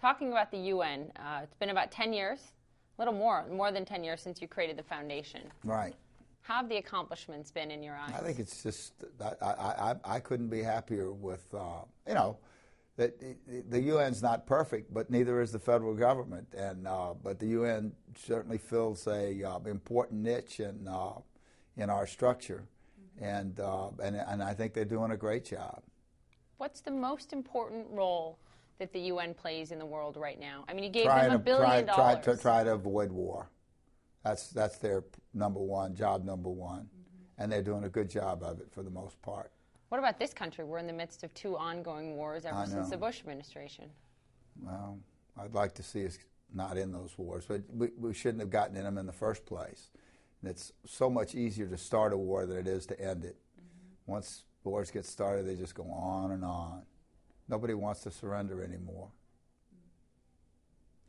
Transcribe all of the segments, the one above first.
Talking about the UN, it's been about 10 years, a little more than 10 years since you created the foundation. Right. How have the accomplishments been in your eyes? I think it's just, I couldn't be happier with, you know, that the UN's not perfect, but neither is the federal government. And but the UN certainly fills a important niche in our structure, and I think they're doing a great job. What's the most important role that the UN plays in the world right now? I mean, you gave them $1 billion. Try to avoid war. That's their job number one, and they're doing a good job of it for the most part. What about this country? We're in the midst of 2 ongoing wars ever since the Bush administration. Well, I'd like to see us not in those wars, but we shouldn't have gotten in them in the first place. And it's so much easier to start a war than it is to end it. Once wars get started, they just go on and on. Nobody wants to surrender anymore.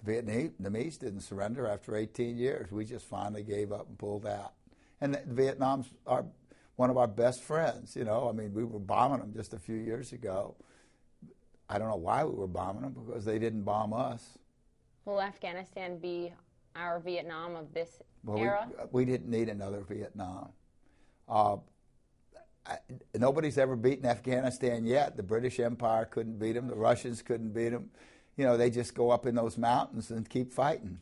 The Vietnamese didn't surrender after 18 years. We just finally gave up and pulled out. And Vietnam's one of our best friends, you know. I mean, we were bombing them just a few years ago. I don't know why we were bombing them, because they didn't bomb us. Will Afghanistan be our Vietnam of this era? We didn't need another Vietnam. Nobody's ever beaten Afghanistan yet. The British Empire couldn't beat them. The Russians couldn't beat them. You know, they just go up in those mountains and keep fighting.